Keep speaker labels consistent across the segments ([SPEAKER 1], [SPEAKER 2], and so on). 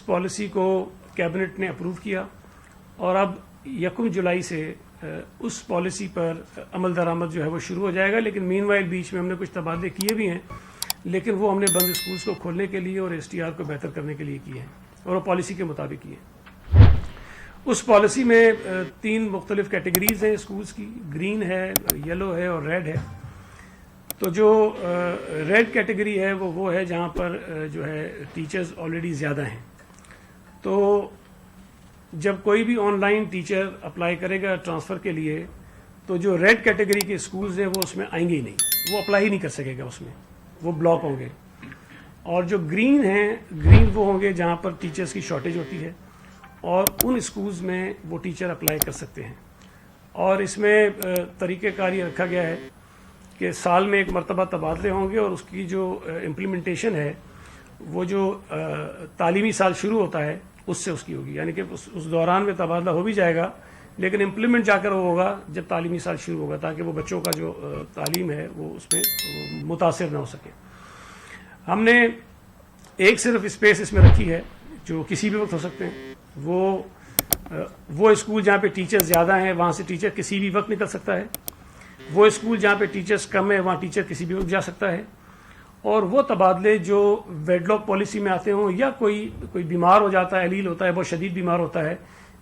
[SPEAKER 1] اس policy کو cabinet نے approve کیا اور اب 1 جولائی سے اس پالیسی پر عمل درآمد جو ہے وہ شروع ہو جائے گا. لیکن مین وائل بیچ میں ہم نے کچھ تبادلے کیے بھی ہیں, لیکن وہ ہم نے بند اسکولس کو کھولنے کے لیے اور ایس ٹی آر کو بہتر کرنے کے لیے کیے ہیں اور وہ پالیسی کے مطابق کیے ہیں. اس پالیسی میں 3 مختلف کیٹیگریز ہیں اسکولس کی, گرین ہے, یلو ہے اور ریڈ ہے. تو جو ریڈ کیٹیگری ہے وہ ہے جہاں پر جو ہے ٹیچرز آلریڈی زیادہ ہیں. تو جب کوئی بھی آن لائن ٹیچر اپلائی کرے گا ٹرانسفر کے لیے تو جو ریڈ کیٹیگری کے اسکولز ہیں وہ اس میں آئیں گے ہی نہیں, وہ اپلائی ہی نہیں کر سکے گا, اس میں وہ بلاک ہوں گے. اور جو گرین ہیں, گرین وہ ہوں گے جہاں پر ٹیچرز کی شارٹیج ہوتی ہے اور ان اسکولز میں وہ ٹیچر اپلائی کر سکتے ہیں. اور اس میں طریقہ کار یہ رکھا گیا ہے کہ سال میں 1 مرتبہ تبادلے ہوں گے اور اس کی جو امپلیمنٹیشن ہے وہ جو تعلیمی سال شروع ہوتا ہے اس سے اس کی ہوگی, یعنی کہ اس دوران میں تبادلہ ہو بھی جائے گا لیکن امپلیمنٹ جا کر وہ ہوگا جب تعلیمی سال شروع ہوگا, تاکہ وہ بچوں کا جو تعلیم ہے وہ اس میں متاثر نہ ہو سکے. ہم نے ایک صرف اسپیس اس میں رکھی ہے جو کسی بھی وقت ہو سکتے ہیں. وہ اسکول جہاں پہ ٹیچر زیادہ ہیں وہاں سے ٹیچر کسی بھی وقت نکل سکتا ہے. وہ اسکول جہاں پہ ٹیچرز کم ہیں وہاں ٹیچر کسی بھی وقت جا سکتا ہے. اور وہ تبادلے جو ویڈ لاک پالیسی میں آتے ہوں یا کوئی بیمار ہو جاتا ہے, علیل ہوتا ہے, بہت شدید بیمار ہوتا ہے,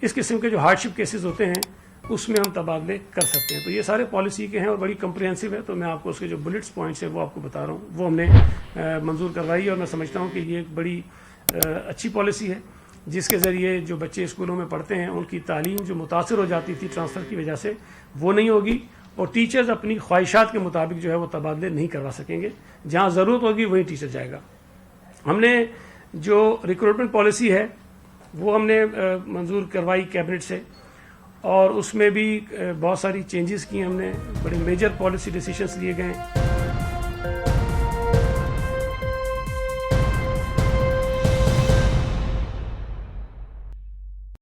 [SPEAKER 1] اس قسم کے جو ہارڈ شپ کیسز ہوتے ہیں اس میں ہم تبادلے کر سکتے ہیں. تو یہ سارے پالیسی کے ہیں اور بڑی کمپریہنسو ہے. تو میں آپ کو اس کے جو بلٹس پوائنٹس ہیں وہ آپ کو بتا رہا ہوں, وہ ہم نے منظور کروائی اور میں سمجھتا ہوں کہ یہ ایک بڑی اچھی پالیسی ہے جس کے ذریعے جو بچے اسکولوں میں پڑھتے ہیں ان کی تعلیم جو متاثر ہو جاتی تھی ٹرانسفر کی وجہ سے وہ نہیں ہوگی, اور ٹیچرز اپنی خواہشات کے مطابق جو ہے وہ تبادلے نہیں کروا سکیں گے. جہاں ضرورت ہوگی وہی ٹیچر جائے گا. ہم نے جو ریکروٹمنٹ پالیسی ہے وہ ہم نے منظور کروائی کیبنٹ سے, اور اس میں بھی بہت ساری چینجز کی ہم نے, بڑے میجر پالیسی ڈیسیشنز لیے گئے.